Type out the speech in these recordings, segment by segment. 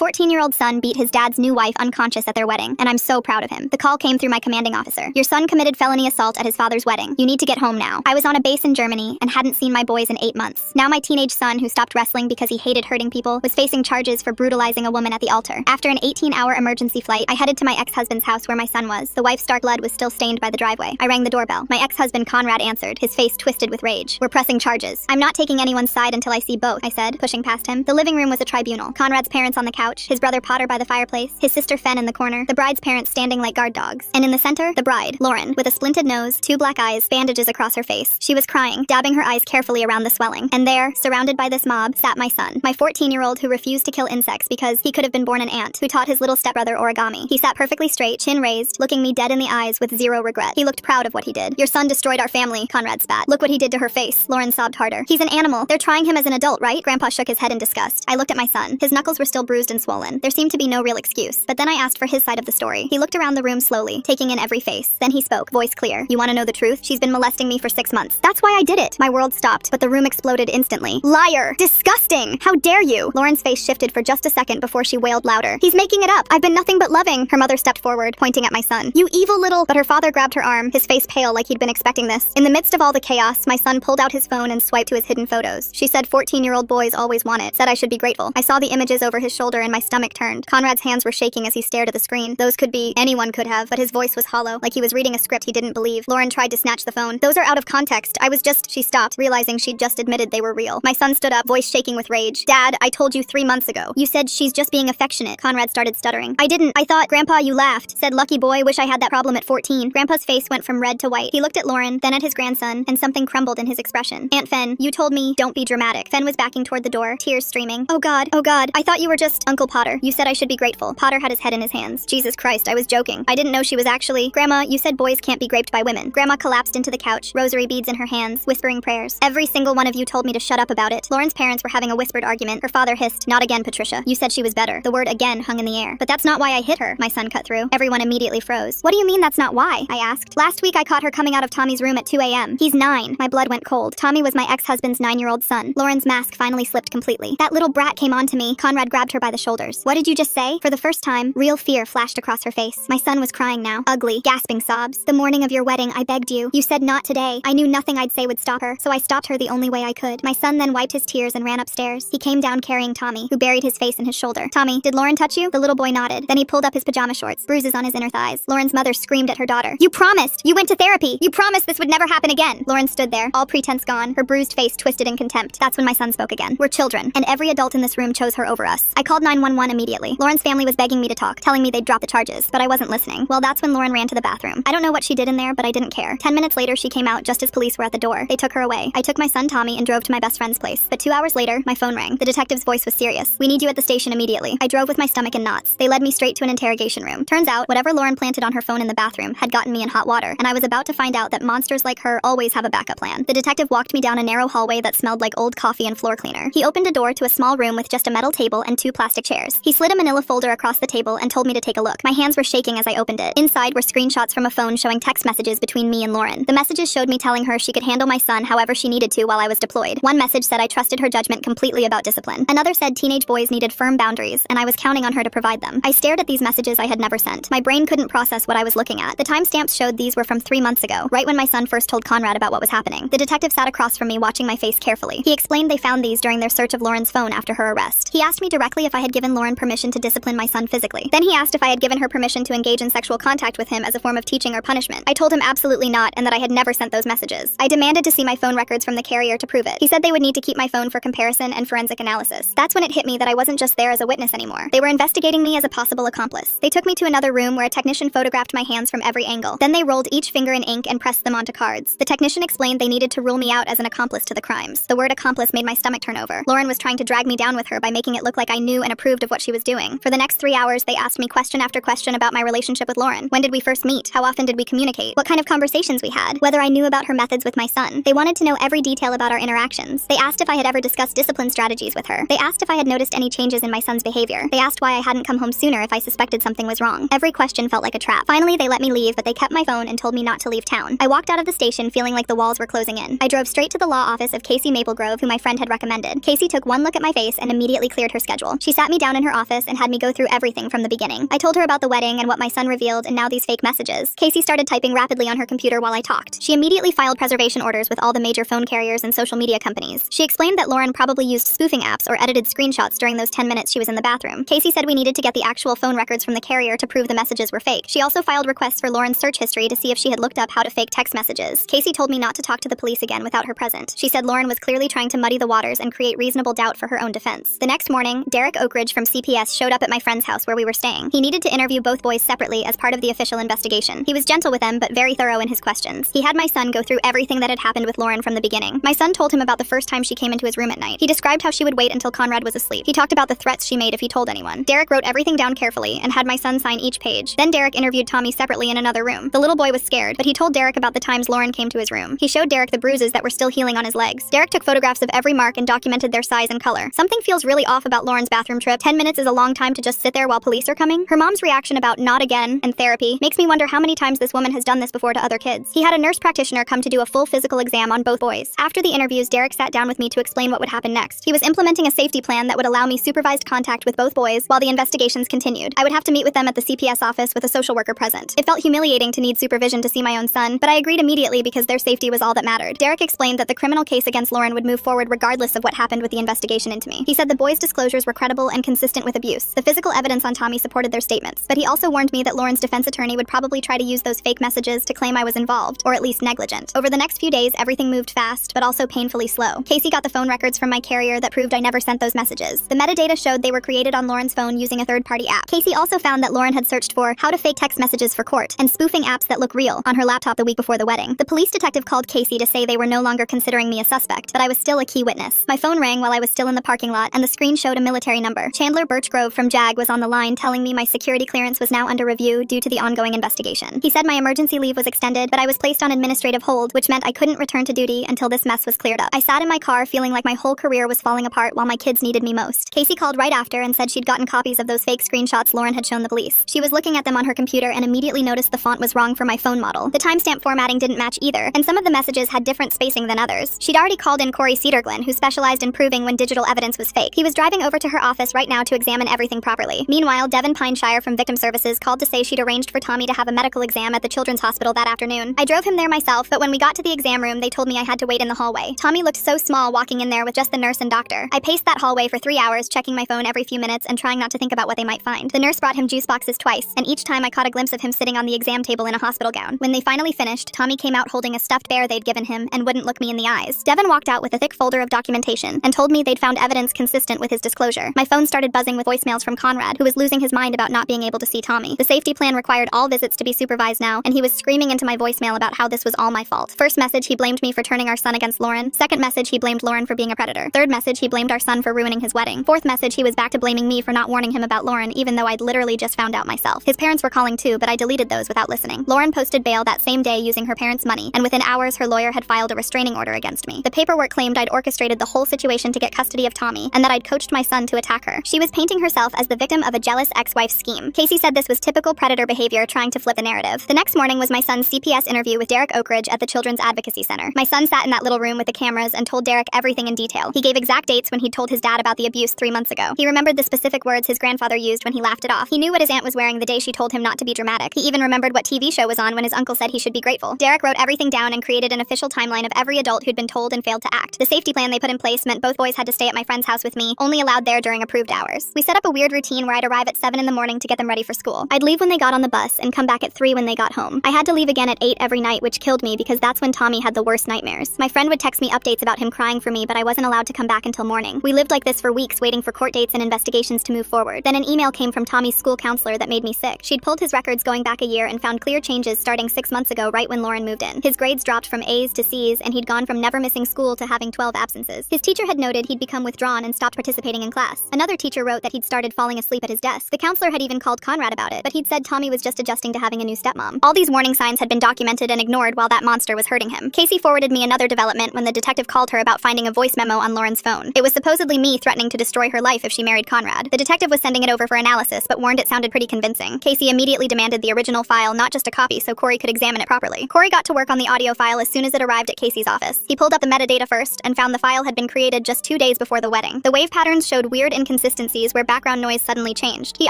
14-year-old son beat his dad's new wife unconscious at their wedding, and I'm so proud of him. The call came through my commanding officer. Your son committed felony assault at his father's wedding. You need to get home now. I was on a base in Germany and hadn't seen my boys in 8 months. Now my teenage son, who stopped wrestling because he hated hurting people, was facing charges for brutalizing a woman at the altar. After an 18-hour emergency flight, I headed to my ex-husband's house where my son was. The wife's dark blood was still stained by the driveway. I rang the doorbell. My ex-husband Conrad answered, his face twisted with rage. We're pressing charges. I'm not taking anyone's side until I see both, I said, pushing past him. The living room was a tribunal. Conrad's parents on the couch, his brother Potter by the fireplace, his sister Fen in the corner, the bride's parents standing like guard dogs. And in the center, the bride, Lauren, with a splinted nose, 2 black eyes, bandages across her face. She was crying, dabbing her eyes carefully around the swelling. And there, surrounded by this mob, sat my son, my 14-year-old who refused to kill insects because he could have been born an ant, who taught his little stepbrother origami. He sat perfectly straight, chin raised, looking me dead in the eyes with zero regret. He looked proud of what he did. Your son destroyed our family, Conrad spat. Look what he did to her face. Lauren sobbed harder. He's an animal. They're trying him as an adult, right? Grandpa shook his head in disgust. I looked at my son. His knuckles were still bruised and swollen. There seemed to be no real excuse. But then I asked for his side of the story. He looked around the room slowly, taking in every face. Then he spoke, voice clear. You want to know the truth? She's been molesting me for 6 months. That's why I did it. My world stopped, but the room exploded instantly. Liar! Disgusting! How dare you? Lauren's face shifted for just a second before she wailed louder. He's making it up. I've been nothing but loving. Her mother stepped forward, pointing at my son. You evil little... But her father grabbed her arm, his face pale like he'd been expecting this. In the midst of all the chaos, my son pulled out his phone and swiped to his hidden photos. She said 14-year-old boys always want it. Said I should be grateful. I saw the images over his shoulder and my stomach turned. Conrad's hands were shaking as he stared at the screen. Those could be... anyone could have, but his voice was hollow, like he was reading a script he didn't believe. Lauren tried to snatch the phone. Those are out of context. I was just... She stopped, realizing she'd just admitted they were real. My son stood up, voice shaking with rage. Dad, I told you 3 months ago. You said she's just being affectionate. Conrad started stuttering. I didn't. I thought... Grandpa, you laughed. Said lucky boy, wish I had that problem at 14. Grandpa's face went from red to white. He looked at Lauren, then at his grandson, and something crumbled in his expression. Aunt Fen, you told me, don't be dramatic. Fen was backing toward the door, tears streaming. Oh God, I thought you were just... Uncle Potter, you said I should be grateful. Potter had his head in his hands. Jesus Christ, I was joking. I didn't know she was actually... Grandma, you said boys can't be raped by women. Grandma collapsed into the couch, rosary beads in her hands, whispering prayers. Every single one of you told me to shut up about it. Lauren's parents were having a whispered argument. Her father hissed, not again, Patricia. You said she was better. The word again hung in the air. But that's not why I hit her, my son cut through. Everyone immediately froze. What do you mean that's not why? I asked. Last week I caught her coming out of Tommy's room at 2 a.m. He's 9. My blood went cold. Tommy was my ex-husband's 9-year-old son. Lauren's mask finally slipped completely. That little brat came on to me. Conrad grabbed her by the shoulders. What did you just say? For the first time, real fear flashed across her face. My son was crying now. Ugly, gasping sobs. The morning of your wedding, I begged you. You said not today. I knew nothing I'd say would stop her, so I stopped her the only way I could. My son then wiped his tears and ran upstairs. He came down carrying Tommy, who buried his face in his shoulder. Tommy, did Lauren touch you? The little boy nodded. Then he pulled up his pajama shorts, bruises on his inner thighs. Lauren's mother screamed at her daughter. You promised! You went to therapy! You promised this would never happen again! Lauren stood there, all pretense gone, her bruised face twisted in contempt. That's when my son spoke again. We're children, and every adult in this room chose her over us. I called 911 immediately. Lauren's family was begging me to talk, telling me they'd drop the charges, but I wasn't listening. Well, that's when Lauren ran to the bathroom. I don't know what she did in there, but I didn't care. 10 minutes later, she came out just as police were at the door. They took her away. I took my son Tommy and drove to my best friend's place. But 2 hours later, my phone rang. The detective's voice was serious. We need you at the station immediately. I drove with my stomach in knots. They led me straight to an interrogation room. Turns out, whatever Lauren planted on her phone in the bathroom had gotten me in hot water, and I was about to find out that monsters like her always have a backup plan. The detective walked me down a narrow hallway that smelled like old coffee and floor cleaner. He opened a door to a small room with just a metal table and 2 plastic chairs. He slid a manila folder across the table and told me to take a look. My hands were shaking as I opened it. Inside were screenshots from a phone showing text messages between me and Lauren. The messages showed me telling her she could handle my son however she needed to while I was deployed. One message said I trusted her judgment completely about discipline. Another said teenage boys needed firm boundaries, and I was counting on her to provide them. I stared at these messages I had never sent. My brain couldn't process what I was looking at. The timestamps showed these were from 3 months ago, right when my son first told Conrad about what was happening. The detective sat across from me, watching my face carefully. He explained they found these during their search of Lauren's phone after her arrest. He asked me directly if I had given Lauren permission to discipline my son physically. Then he asked if I had given her permission to engage in sexual contact with him as a form of teaching or punishment. I told him absolutely not, and that I had never sent those messages. I demanded to see my phone records from the carrier to prove it. He said they would need to keep my phone for comparison and forensic analysis. That's when it hit me that I wasn't just there as a witness anymore. They were investigating me as a possible accomplice. They took me to another room where a technician photographed my hands from every angle. Then they rolled each finger in ink and pressed them onto cards. The technician explained they needed to rule me out as an accomplice to the crimes. The word accomplice made my stomach turn over. Lauren was trying to drag me down with her by making it look like I knew and approved of what she was doing. For the next 3 hours, they asked me question after question about my relationship with Lauren. When did we first meet? How often did we communicate? What kind of conversations we had? Whether I knew about her methods with my son. They wanted to know every detail about our interactions. They asked if I had ever discussed discipline strategies with her. They asked if I had noticed any changes in my son's behavior. They asked why I hadn't come home sooner if I suspected something was wrong. Every question felt like a trap. Finally, they let me leave, but they kept my phone and told me not to leave town. I walked out of the station feeling like the walls were closing in. I drove straight to the law office of Casey Maplegrove, who my friend had recommended. Casey took one look at my face and immediately cleared her schedule. She sat me me down in her office and had me go through everything from the beginning. I told her about the wedding and what my son revealed and now these fake messages. Casey started typing rapidly on her computer while I talked. She immediately filed preservation orders with all the major phone carriers and social media companies. She explained that Lauren probably used spoofing apps or edited screenshots during those 10 minutes she was in the bathroom. Casey said we needed to get the actual phone records from the carrier to prove the messages were fake. She also filed requests for Lauren's search history to see if she had looked up how to fake text messages. Casey told me not to talk to the police again without her present. She said Lauren was clearly trying to muddy the waters and create reasonable doubt for her own defense. The next morning, Derek Oakridge from CPS showed up at my friend's house where we were staying. He needed to interview both boys separately as part of the official investigation. He was gentle with them, but very thorough in his questions. He had my son go through everything that had happened with Lauren from the beginning. My son told him about the first time she came into his room at night. He described how she would wait until Conrad was asleep. He talked about the threats she made if he told anyone. Derek wrote everything down carefully and had my son sign each page. Then Derek interviewed Tommy separately in another room. The little boy was scared, but he told Derek about the times Lauren came to his room. He showed Derek the bruises that were still healing on his legs. Derek took photographs of every mark and documented their size and color. Something feels really off about Lauren's bathroom trip. 10 minutes is a long time to just sit there while police are coming. Her mom's reaction about not again and therapy makes me wonder how many times this woman has done this before to other kids. He had a nurse practitioner come to do a full physical exam on both boys. After the interviews, Derek sat down with me to explain what would happen next. He was implementing a safety plan that would allow me supervised contact with both boys while the investigations continued. I would have to meet with them at the CPS office with a social worker present. It felt humiliating to need supervision to see my own son, but I agreed immediately because their safety was all that mattered. Derek explained that the criminal case against Lauren would move forward regardless of what happened with the investigation into me. He said the boys' disclosures were credible and consistent with abuse. The physical evidence on Tommy supported their statements, but he also warned me that Lauren's defense attorney would probably try to use those fake messages to claim I was involved, or at least negligent. Over the next few days, everything moved fast, but also painfully slow. Casey got the phone records from my carrier that proved I never sent those messages. The metadata showed they were created on Lauren's phone using a third-party app. Casey also found that Lauren had searched for how to fake text messages for court and spoofing apps that look real on her laptop the week before the wedding. The police detective called Casey to say they were no longer considering me a suspect, but I was still a key witness. My phone rang while I was still in the parking lot, and the screen showed a military number. Chandler Birchgrove from JAG was on the line telling me my security clearance was now under review due to the ongoing investigation. He said my emergency leave was extended, but I was placed on administrative hold, which meant I couldn't return to duty until this mess was cleared up. I sat in my car feeling like my whole career was falling apart while my kids needed me most. Casey called right after and said she'd gotten copies of those fake screenshots Lauren had shown the police. She was looking at them on her computer and immediately noticed the font was wrong for my phone model. The timestamp formatting didn't match either, and some of the messages had different spacing than others. She'd already called in Corey Cedarglin, who specialized in proving when digital evidence was fake. He was driving over to her office right now to examine everything properly. Meanwhile, Devin Pineshire from Victim Services called to say she'd arranged for Tommy to have a medical exam at the Children's Hospital that afternoon. I drove him there myself, but when we got to the exam room, they told me I had to wait in the hallway. Tommy looked so small walking in there with just the nurse and doctor. I paced that hallway for 3 hours, checking my phone every few minutes and trying not to think about what they might find. The nurse brought him juice boxes twice, and each time I caught a glimpse of him sitting on the exam table in a hospital gown. When they finally finished, Tommy came out holding a stuffed bear they'd given him and wouldn't look me in the eyes. Devin walked out with a thick folder of documentation and told me they'd found evidence consistent with his disclosure. My phone started buzzing with voicemails from Conrad, who was losing his mind about not being able to see Tommy. The safety plan required all visits to be supervised now, and he was screaming into my voicemail about how this was all my fault. First message, he blamed me for turning our son against Lauren. Second message, he blamed Lauren for being a predator. Third message, he blamed our son for ruining his wedding. Fourth message, he was back to blaming me for not warning him about Lauren, even though I'd literally just found out myself. His parents were calling too, but I deleted those without listening. Lauren posted bail that same day using her parents' money, and within hours her lawyer had filed a restraining order against me. The paperwork claimed I'd orchestrated the whole situation to get custody of Tommy, and that I'd coached my son to attack her. She was painting herself as the victim of a jealous ex-wife's scheme. Casey said this was typical predator behavior trying to flip the narrative. The next morning was my son's CPS interview with Derek Oakridge at the Children's Advocacy Center. My son sat in that little room with the cameras and told Derek everything in detail. He gave exact dates when he'd told his dad about the abuse 3 months ago. He remembered the specific words his grandfather used when he laughed it off. He knew what his aunt was wearing the day she told him not to be dramatic. He even remembered what TV show was on when his uncle said he should be grateful. Derek wrote everything down and created an official timeline of every adult who'd been told and failed to act. The safety plan they put in place meant both boys had to stay at my friend's house with me, only allowed there during approved hours. We set up a weird routine where I'd arrive at 7 in the morning to get them ready for school. I'd leave when they got on the bus and come back at 3 when they got home. I had to leave again at 8 every night, which killed me because that's when Tommy had the worst nightmares. My friend would text me updates about him crying for me, but I wasn't allowed to come back until morning. We lived like this for weeks, waiting for court dates and investigations to move forward. Then an email came from Tommy's school counselor that made me sick. She'd pulled his records going back a year and found clear changes starting 6 months ago, right when Lauren moved in. His grades dropped from A's to C's, and he'd gone from never missing school to having 12 absences. His teacher had noted he'd become withdrawn and stopped participating in class. Another teacher wrote that he'd started falling asleep at his desk. The counselor had even called Conrad about it, but he'd said Tommy was just adjusting to having a new stepmom. All these warning signs had been documented and ignored while that monster was hurting him. Casey forwarded me another development when the detective called her about finding a voice memo on Lauren's phone. It was supposedly me threatening to destroy her life if she married Conrad. The detective was sending it over for analysis, but warned it sounded pretty convincing. Casey immediately demanded the original file, not just a copy, so Corey could examine it properly. Corey got to work on the audio file as soon as it arrived at Casey's office. He pulled up the metadata first and found the file had been created just 2 days before the wedding. The wave patterns showed weird inconsistencies inconsistencies where background noise suddenly changed. He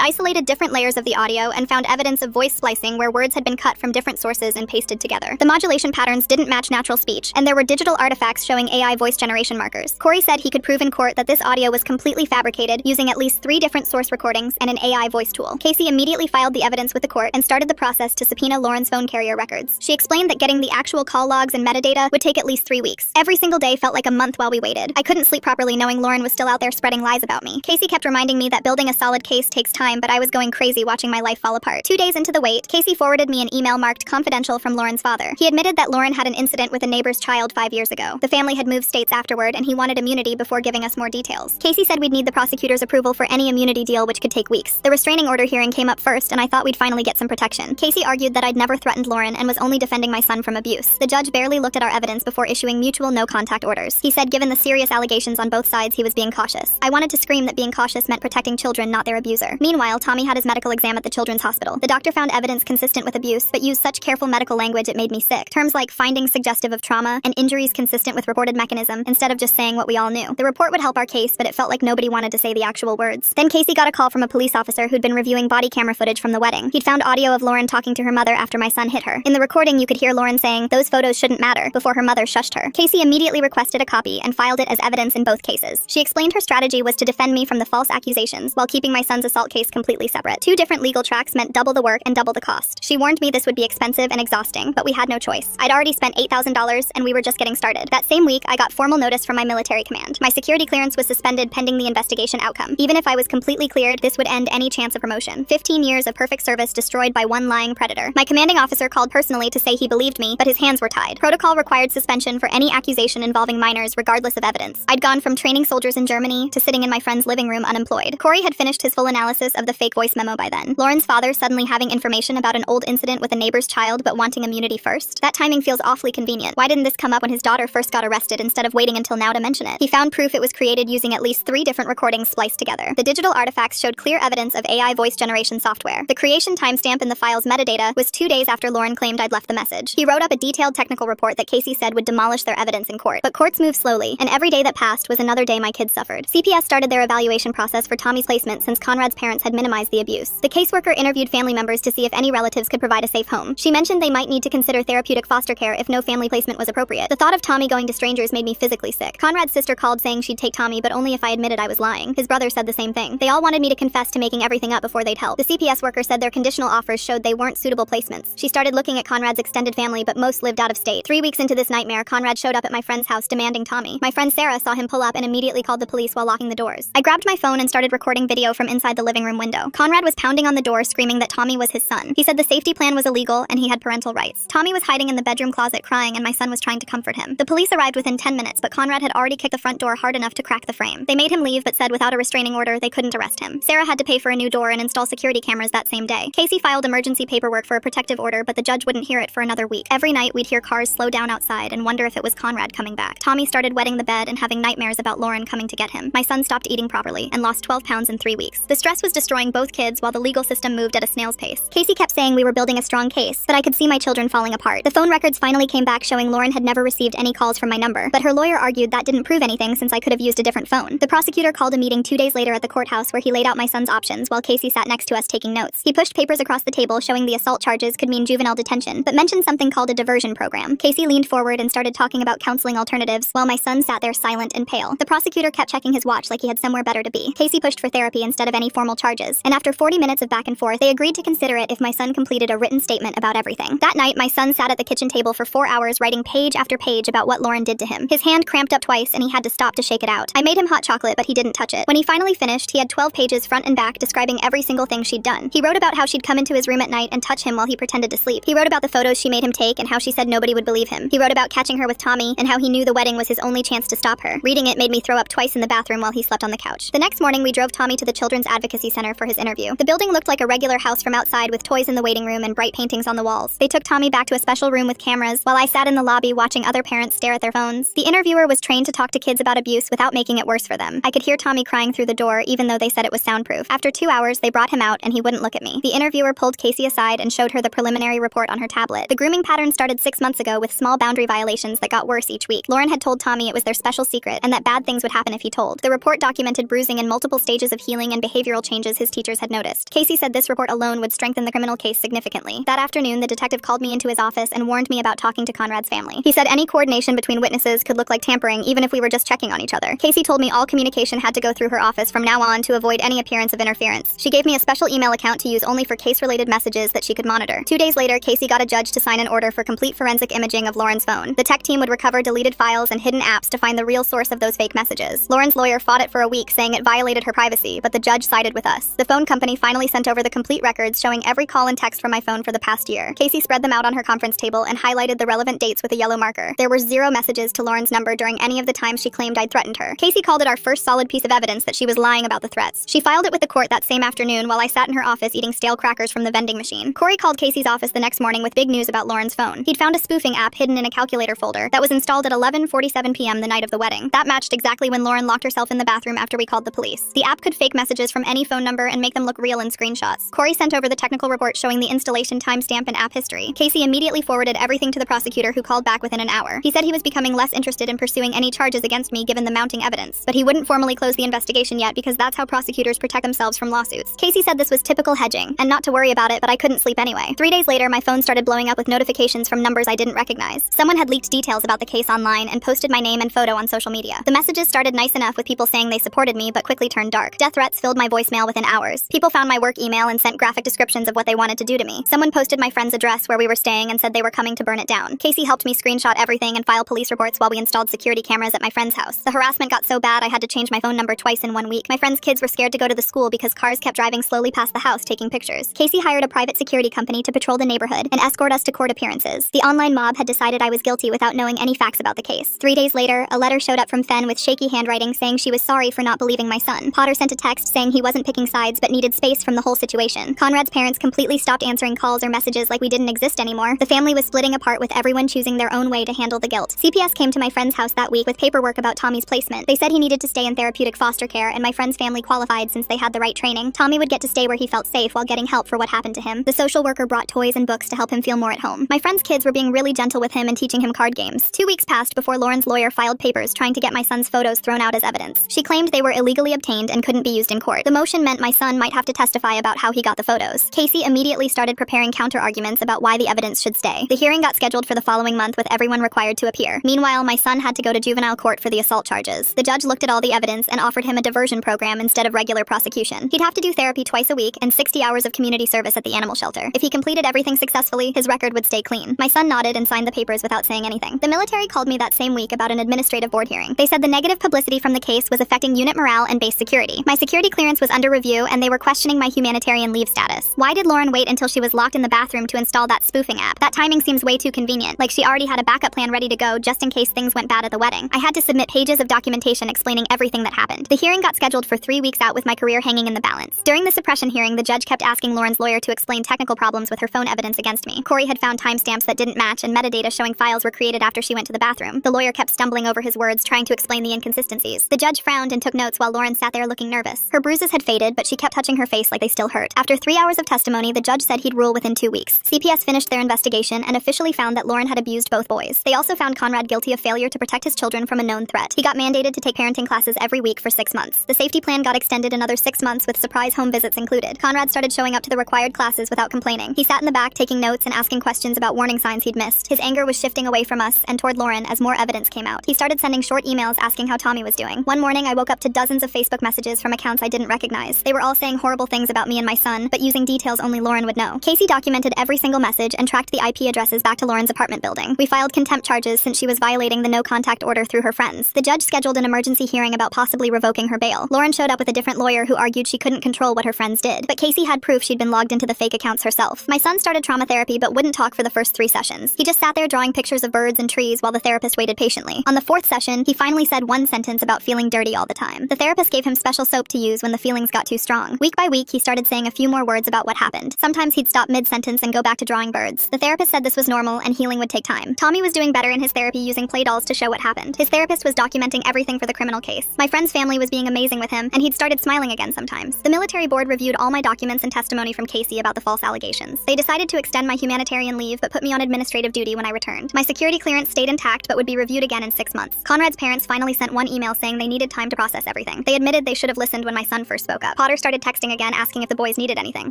isolated different layers of the audio and found evidence of voice splicing where words had been cut from different sources and pasted together. The modulation patterns didn't match natural speech, and there were digital artifacts showing AI voice generation markers. Corey said he could prove in court that this audio was completely fabricated using at least 3 different source recordings and an AI voice tool. Casey immediately filed the evidence with the court and started the process to subpoena Lauren's phone carrier records. She explained that getting the actual call logs and metadata would take at least 3 weeks. Every single day felt like a month while we waited. I couldn't sleep properly knowing Lauren was still out there spreading lies about me. Casey kept reminding me that building a solid case takes time, but I was going crazy watching my life fall apart. 2 days into the wait, Casey forwarded me an email marked confidential from Lauren's father. He admitted that Lauren had an incident with a neighbor's child 5 years ago. The family had moved states afterward, and he wanted immunity before giving us more details. Casey said we'd need the prosecutor's approval for any immunity deal, which could take weeks. The restraining order hearing came up first, and I thought we'd finally get some protection. Casey argued that I'd never threatened Lauren and was only defending my son from abuse. The judge barely looked at our evidence before issuing mutual no-contact orders. He said given the serious allegations on both sides, he was being cautious. I wanted to scream that being cautious meant protecting children, not their abuser. Meanwhile, Tommy had his medical exam at the children's hospital. The doctor found evidence consistent with abuse, but used such careful medical language it made me sick. Terms like findings suggestive of trauma and injuries consistent with reported mechanism, instead of just saying what we all knew. The report would help our case, but it felt like nobody wanted to say the actual words. Then Casey got a call from a police officer who'd been reviewing body camera footage from the wedding. He'd found audio of Lauren talking to her mother after my son hit her. In the recording, you could hear Lauren saying, "Those photos shouldn't matter," before her mother shushed her. Casey immediately requested a copy and filed it as evidence in both cases. She explained her strategy was to defend me from the false accusations while keeping my son's assault case completely separate. 2 different legal tracks meant double the work and double the cost. She warned me this would be expensive and exhausting, but we had no choice. I'd already spent $8,000 and we were just getting started. That same week, I got formal notice from my military command. My security clearance was suspended pending the investigation outcome. Even if I was completely cleared, this would end any chance of promotion. 15 years of perfect service destroyed by one lying predator. My commanding officer called personally to say he believed me, but his hands were tied. Protocol required suspension for any accusation involving minors regardless of evidence. I'd gone from training soldiers in Germany to sitting in my friend's living room unemployed. Corey had finished his full analysis of the fake voice memo by then. Lauren's father suddenly having information about an old incident with a neighbor's child but wanting immunity first. That timing feels awfully convenient. Why didn't this come up when his daughter first got arrested instead of waiting until now to mention it? He found proof it was created using at least 3 different recordings spliced together. The digital artifacts showed clear evidence of AI voice generation software. The creation timestamp in the file's metadata was 2 days after Lauren claimed I'd left the message. He wrote up a detailed technical report that Casey said would demolish their evidence in court. But courts move slowly, and every day that passed was another day my kids suffered. CPS started their evaluation process for Tommy's placement since Conrad's parents had minimized the abuse. The caseworker interviewed family members to see if any relatives could provide a safe home. She mentioned they might need to consider therapeutic foster care if no family placement was appropriate. The thought of Tommy going to strangers made me physically sick. Conrad's sister called saying she'd take Tommy, but only if I admitted I was lying. His brother said the same thing. They all wanted me to confess to making everything up before they'd help. The CPS worker said their conditional offers showed they weren't suitable placements. She started looking at Conrad's extended family, but most lived out of state. 3 weeks into this nightmare, Conrad showed up at my friend's house demanding Tommy. My friend Sarah saw him pull up and immediately called the police while locking the doors. I grabbed my phone and started recording video from inside the living room window. Conrad was pounding on the door screaming that Tommy was his son. He said the safety plan was illegal and he had parental rights. Tommy was hiding in the bedroom closet crying and my son was trying to comfort him. The police arrived within 10 minutes, but Conrad had already kicked the front door hard enough to crack the frame. They made him leave but said without a restraining order they couldn't arrest him. Sarah had to pay for a new door and install security cameras that same day. Casey filed emergency paperwork for a protective order, but the judge wouldn't hear it for another week. Every night we'd hear cars slow down outside and wonder if it was Conrad coming back. Tommy started wetting the bed and having nightmares about Lauren coming to get him. My son stopped eating properly and lost 12 pounds in 3 weeks. The stress was destroying both kids while the legal system moved at a snail's pace. Casey kept saying we were building a strong case, but I could see my children falling apart. The phone records finally came back showing Lauren had never received any calls from my number, but her lawyer argued that didn't prove anything since I could have used a different phone. The prosecutor called a meeting 2 days later at the courthouse where he laid out my son's options while Casey sat next to us taking notes. He pushed papers across the table showing the assault charges could mean juvenile detention, but mentioned something called a diversion program. Casey leaned forward and started talking about counseling alternatives while my son sat there silent and pale. The prosecutor kept checking his watch like he had somewhere better to be. Casey pushed for therapy instead of any formal charges, and after 40 minutes of back and forth, they agreed to consider it if my son completed a written statement about everything. That night, my son sat at the kitchen table for 4 hours writing page after page about what Lauren did to him. His hand cramped up twice and he had to stop to shake it out. I made him hot chocolate, but he didn't touch it. When he finally finished, he had 12 pages front and back describing every single thing she'd done. He wrote about how she'd come into his room at night and touch him while he pretended to sleep. He wrote about the photos she made him take and how she said nobody would believe him. He wrote about catching her with Tommy and how he knew the wedding was his only chance to stop her. Reading it made me throw up twice in the bathroom while he slept on the couch. The next morning, we drove Tommy to the Children's Advocacy Center for his interview. The building looked like a regular house from outside with toys in the waiting room and bright paintings on the walls. They took Tommy back to a special room with cameras while I sat in the lobby watching other parents stare at their phones. The interviewer was trained to talk to kids about abuse without making it worse for them. I could hear Tommy crying through the door even though they said it was soundproof. After 2 hours, they brought him out and he wouldn't look at me. The interviewer pulled Casey aside and showed her the preliminary report on her tablet. The grooming pattern started 6 months ago with small boundary violations that got worse each week. Lauren had told Tommy it was their special secret and that bad things would happen if he told. The report documented bruising and multiple stages of healing and behavioral changes his teachers had noticed. Casey said this report alone would strengthen the criminal case significantly. That afternoon, the detective called me into his office and warned me about talking to Conrad's family. He said any coordination between witnesses could look like tampering even if we were just checking on each other. Casey told me all communication had to go through her office from now on to avoid any appearance of interference. She gave me a special email account to use only for case-related messages that she could monitor. 2 days later, Casey got a judge to sign an order for complete forensic imaging of Lauren's phone. The tech team would recover deleted files and hidden apps to find the real source of those fake messages. Lauren's lawyer fought it for a week, saying it violated her privacy, but the judge sided with us. The phone company finally sent over the complete records showing every call and text from my phone for the past year. Casey spread them out on her conference table and highlighted the relevant dates with a yellow marker. There were 0 messages to Lauren's number during any of the times she claimed I'd threatened her. Casey called it our first solid piece of evidence that she was lying about the threats. She filed it with the court that same afternoon while I sat in her office eating stale crackers from the vending machine. Corey called Casey's office the next morning with big news about Lauren's phone. He'd found a spoofing app hidden in a calculator folder that was installed at 11:47 p.m. the night of the wedding. That matched exactly when Lauren locked herself in the bathroom after we called the police. The app could fake messages from any phone number and make them look real in screenshots. Corey sent over the technical report showing the installation timestamp and app history. Casey immediately forwarded everything to the prosecutor, who called back within an hour. He said he was becoming less interested in pursuing any charges against me given the mounting evidence, but he wouldn't formally close the investigation yet because that's how prosecutors protect themselves from lawsuits. Casey said this was typical hedging, and not to worry about it, but I couldn't sleep anyway. 3 days later, my phone started blowing up with notifications from numbers I didn't recognize. Someone had leaked details about the case online and posted my name and photo on social media. The messages started nice enough with people saying they supported me, but quickly turned dark. Death threats filled my voicemail within hours. People found my work email and sent graphic descriptions of what they wanted to do to me. Someone posted my friend's address where we were staying and said they were coming to burn it down. Casey helped me screenshot everything and file police reports while we installed security cameras at my friend's house. The harassment got so bad I had to change my phone number twice in 1 week. My friend's kids were scared to go to the school because cars kept driving slowly past the house taking pictures. Casey hired a private security company to patrol the neighborhood and escort us to court appearances. The online mob had decided I was guilty without knowing any facts about the case. 3 days later, a letter showed up from Fenn with shaky handwriting saying she was sorry for not believing my son. Potter sent a text saying he wasn't picking sides but needed space from the whole situation. Conrad's parents completely stopped answering calls or messages like we didn't exist anymore. The family was splitting apart with everyone choosing their own way to handle the guilt. CPS came to my friend's house that week with paperwork about Tommy's placement. They said he needed to stay in therapeutic foster care and my friend's family qualified since they had the right training. Tommy would get to stay where he felt safe while getting help for what happened to him. The social worker brought toys and books to help him feel more at home. My friend's kids were being really gentle with him and teaching him card games. 2 weeks passed before Lauren's lawyer filed papers trying to get my son's photos thrown out as evidence. She claimed they were illegally obtained and couldn't be used in court. The motion meant my son might have to testify about how he got the photos. Casey immediately started preparing counter-arguments about why the evidence should stay. The hearing got scheduled for the following month with everyone required to appear. Meanwhile, my son had to go to juvenile court for the assault charges. The judge looked at all the evidence and offered him a diversion program instead of regular prosecution. He'd have to do therapy twice a week and 60 hours of community service at the animal shelter. If he completed everything successfully, his record would stay clean. My son nodded and signed the papers without saying anything. The military called me that same week about an administrative board hearing. They said the negative publicity from the case was affecting unit morale and base security. My security clearance was under review and they were questioning my humanitarian leave status. Why did Lauren wait until she was locked in the bathroom to install that spoofing app? That timing seems way too convenient, like she already had a backup plan ready to go just in case things went bad at the wedding. I had to submit pages of documentation explaining everything that happened. The hearing got scheduled for 3 weeks out with my career hanging in the balance. During the suppression hearing, the judge kept asking Lauren's lawyer to explain technical problems with her phone evidence against me. Corey had found timestamps that didn't match and metadata showing files were created after she went to the bathroom. The lawyer kept stumbling over his words, trying to explain the inconsistencies. The judge frowned and took notes while Lauren sat there looking nervous. Her bruises had faded, but she kept touching her face like they still hurt. After 3 hours of testimony, the judge said he'd rule within 2 weeks. CPS finished their investigation and officially found that Lauren had abused both boys. They also found Conrad guilty of failure to protect his children from a known threat. He got mandated to take parenting classes every week for 6 months. The safety plan got extended another 6 months with surprise home visits included. Conrad started showing up to the required classes without complaining. He sat in the back taking notes and asking questions about warning signs he'd missed. His anger was shifting away from us and toward Lauren as more evidence came out. He started sending short emails asking how Tommy was doing. One morning, I woke up to dozens of Facebook messages from accounts I didn't recognize. They were all saying horrible things about me and my son, but using details only Lauren would know. Casey documented every single message and tracked the IP addresses back to Lauren's apartment building. We filed contempt charges since she was violating the no-contact order through her friends. The judge scheduled an emergency hearing about possibly revoking her bail. Lauren showed up with a different lawyer who argued she couldn't control what her friends did, but Casey had proof she'd been logged into the fake accounts herself. My son started trauma therapy but wouldn't talk for the first 3 sessions. He just sat there drawing pictures of birds and trees while the therapist waited patiently. On the 4th session, he finally said one sentence about feeling dirty all the time. The therapist gave him special soap to use when the feelings got too strong. Week by week, he started saying a few more words about what happened. Sometimes he'd stop mid-sentence and go back to drawing birds. The therapist said this was normal and healing would take time. Tommy was doing better in his therapy using play dolls to show what happened. His therapist was documenting everything for the criminal case. My friend's family was being amazing with him, and he'd started smiling again sometimes. The military board reviewed all my documents and testimony from Casey about the false allegations. They decided to extend my humanitarian leave but put me on administrative duty when I returned. My security clearance stayed intact but would be reviewed again in 6 months. Conrad's parents finally sent one email saying they needed time to process everything. everything. They admitted they should have listened when my son first spoke up. Potter started texting again, asking if the boys needed anything.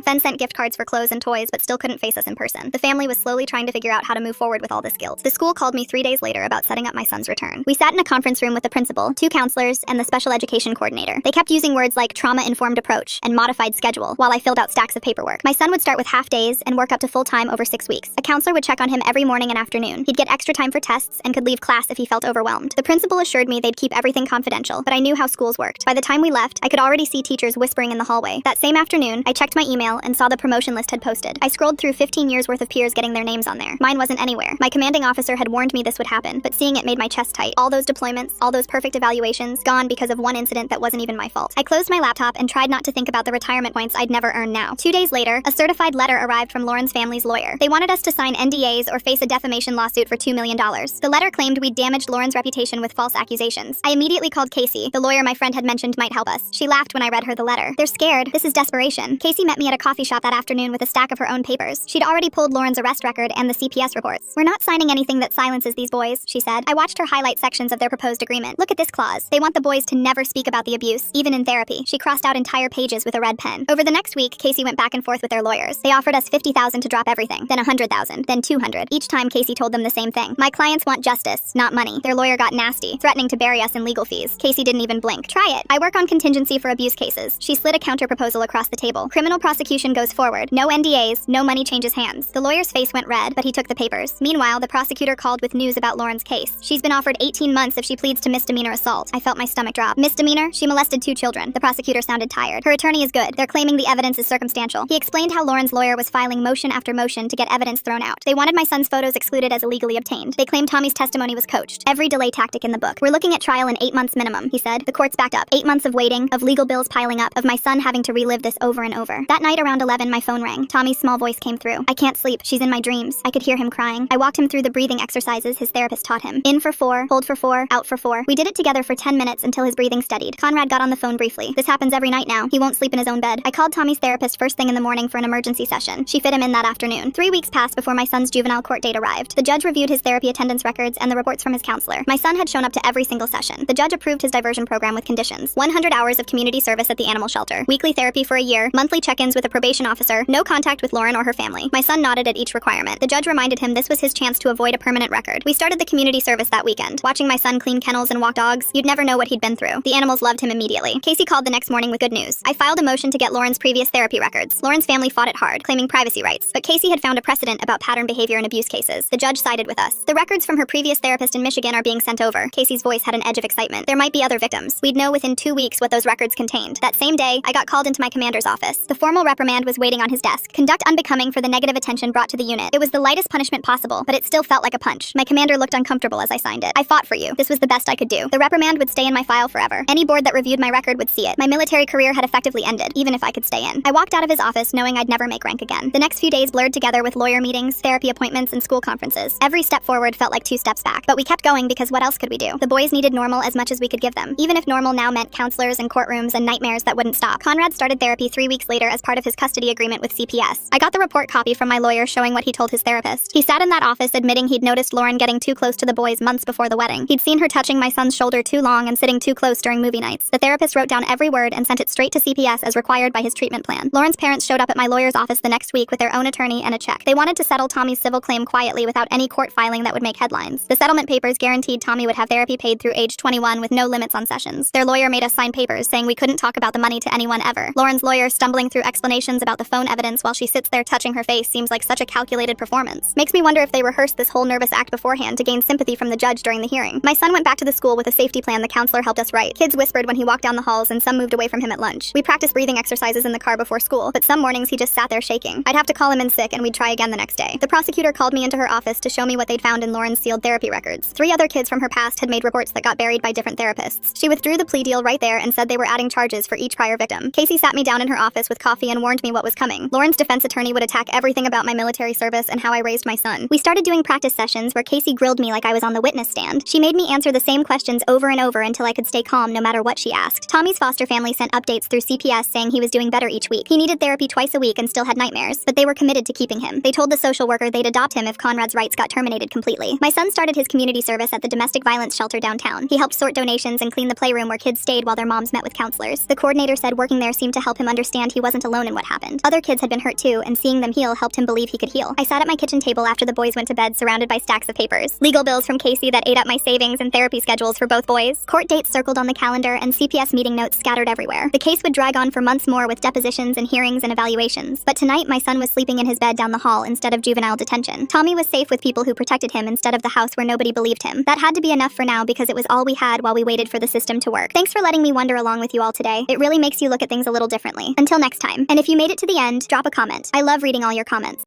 Fen sent gift cards for clothes and toys, but still couldn't face us in person. The family was slowly trying to figure out how to move forward with all this guilt. The school called me 3 days later about setting up my son's return. We sat in a conference room with the principal, 2 counselors, and the special education coordinator. They kept using words like trauma-informed approach and modified schedule while I filled out stacks of paperwork. My son would start with half days and work up to full-time over 6 weeks. A counselor would check on him every morning and afternoon. He'd get extra time for tests and could leave class if he felt overwhelmed. The principal assured me they'd keep everything confidential, but I knew how schools worked. By the time we left, I could already see teachers whispering in the hallway. That same afternoon, I checked my email and saw the promotion list had posted. I scrolled through 15 years worth of peers getting their names on there. Mine wasn't anywhere. My commanding officer had warned me this would happen, but seeing it made my chest tight. All those deployments, all those perfect evaluations, gone because of one incident that wasn't even my fault. I closed my laptop and tried not to think about the retirement points I'd never earn now. 2 days later, a certified letter arrived from Lauren's family's lawyer. They wanted us to sign NDAs or face a defamation lawsuit for $2 million. The letter claimed we'd damaged Lauren's reputation with false accusations. I immediately called Casey, the lawyer my friend had mentioned might help us. She laughed when I read her the letter. They're scared. This is desperation. Casey met me at a coffee shop that afternoon with a stack of her own papers. She'd already pulled Lauren's arrest record and the CPS reports. We're not signing anything that silences these boys, she said. I watched her highlight sections of their proposed agreement. Look at this clause. They want the boys to never speak about the abuse, even in therapy. She crossed out entire pages with a red pen. Over the next week, Casey went back and forth with their lawyers. They offered us $50,000 to drop everything, then $100,000, then $200. Each time Casey told them the same thing. My clients want justice, not money. Their lawyer got nasty, threatening to bury us in legal fees. Casey didn't even blink. Try it. I work on contingency for abuse cases. She slid a counter-proposal across the table. Criminal prosecution goes forward. No NDAs, no money changes hands. The lawyer's face went red, but he took the papers. Meanwhile, the prosecutor called with news about Lauren's case. She's been offered 18 months if she pleads to misdemeanor assault. I felt my stomach drop. Misdemeanor? She molested 2 children. The prosecutor sounded tired. Her attorney is good. They're claiming the evidence is circumstantial. He explained how Lauren's lawyer was filing motion after motion to get evidence thrown out. They wanted my son's photos excluded as illegally obtained. They claimed Tommy's testimony was coached. Every delay tactic in the book. We're looking at trial in 8 months minimum, he said. The court's backed up. 8 months of waiting, of legal bills piling up, of my son having to relive this over and over. That night around 11, my phone rang. Tommy's small voice came through. I can't sleep. She's in my dreams. I could hear him crying. I walked him through the breathing exercises his therapist taught him. In for 4, hold for 4, out for 4. We did it together for 10 minutes until his breathing steadied. Conrad got on the phone briefly. This happens every night now. He won't sleep in his own bed. I called Tommy's therapist first thing in the morning for an emergency session. She fit him in that afternoon. 3 weeks passed before my son's juvenile court date arrived. The judge reviewed his therapy attendance records and the reports from his counselor. My son had shown up to every single session. The judge approved his diversion program with conditions. 100 hours of community service at the animal shelter. Weekly therapy for a year. Monthly check-ins with a probation officer. No contact with Lauren or her family. My son nodded at each requirement. The judge reminded him this was his chance to avoid a permanent record. We started the community service that weekend. Watching my son clean kennels and walk dogs, you'd never know what he'd been through. The animals loved him immediately. Casey called the next morning with good news. I filed a motion to get Lauren's previous therapy records. Lauren's family fought it hard, claiming privacy rights. But Casey had found a precedent about pattern behavior in abuse cases. The judge sided with us. The records from her previous therapist in Michigan are being sent over. Casey's voice had an edge of excitement. There might be other victims. We'd know within 2 weeks what those records contained. That same day, I got called into my commander's office. The formal reprimand was waiting on his desk. Conduct unbecoming for the negative attention brought to the unit. It was the lightest punishment possible, but it still felt like a punch. My commander looked uncomfortable as I signed it. I fought for you. This was the best I could do. The reprimand would stay in my file forever. Any board that reviewed my record would see it. My military career had effectively ended, even if I could stay in. I walked out of his office knowing I'd never make rank again. The next few days blurred together with lawyer meetings, therapy appointments, and school conferences. Every step forward felt like 2 steps back. But we kept going because what else could we do? The boys needed normal as much as we could give them, even if normal now meant counselors and courtrooms and nightmares that wouldn't stop. Conrad started therapy 3 weeks later as part of his custody agreement with CPS. I got the report copy from my lawyer showing what he told his therapist. He sat in that office admitting he'd noticed Lauren getting too close to the boys months before the wedding. He'd seen her touching my son's shoulder too long and sitting too close during movie nights. The therapist wrote down every word and sent it straight to CPS as required by his treatment plan. Lauren's parents showed up at my lawyer's office the next week with their own attorney and a check. They wanted to settle Tommy's civil claim quietly without any court filing that would make headlines. The settlement papers guaranteed Tommy would have therapy paid through age 21 with no limits on sessions. Their lawyer made us sign papers saying we couldn't talk about the money to anyone ever. Lauren's lawyer stumbling through explanations about the phone evidence while she sits there touching her face seems like such a calculated performance. Makes me wonder if they rehearsed this whole nervous act beforehand to gain sympathy from the judge during the hearing. My son went back to the school with a safety plan the counselor helped us write. Kids whispered when he walked down the halls and some moved away from him at lunch. We practiced breathing exercises in the car before school, but some mornings he just sat there shaking. I'd have to call him in sick and we'd try again the next day. The prosecutor called me into her office to show me what they'd found in Lauren's sealed therapy records. 3 other kids from her past had made reports that got buried by different therapists. She withdrew the plea deal right there and said they were adding charges for each prior victim. Casey sat me down in her office with coffee and warned me what was coming. Lauren's defense attorney would attack everything about my military service and how I raised my son. We started doing practice sessions where Casey grilled me like I was on the witness stand. She made me answer the same questions over and over until I could stay calm no matter what she asked. Tommy's foster family sent updates through CPS saying he was doing better each week. He needed therapy twice a week and still had nightmares, but they were committed to keeping him. They told the social worker they'd adopt him if Conrad's rights got terminated completely. My son started his community service at the domestic violence shelter downtown. He helped sort donations and clean the playroom where kids stayed while their moms met with counselors. The coordinator said working there seemed to help him understand he wasn't alone in what happened. Other kids had been hurt too, and seeing them heal helped him believe he could heal. I sat at my kitchen table after the boys went to bed, surrounded by stacks of papers. Legal bills from Casey that ate up my savings and therapy schedules for both boys. Court dates circled on the calendar and CPS meeting notes scattered everywhere. The case would drag on for months more with depositions and hearings and evaluations. But tonight, my son was sleeping in his bed down the hall instead of juvenile detention. Tommy was safe with people who protected him instead of the house where nobody believed him. That had to be enough for now because it was all we had while we waited for the system to work. Thanks for letting me wonder along with you all today. It really makes you look at things a little differently. Until next time. And if you made it to the end, drop a comment. I love reading all your comments.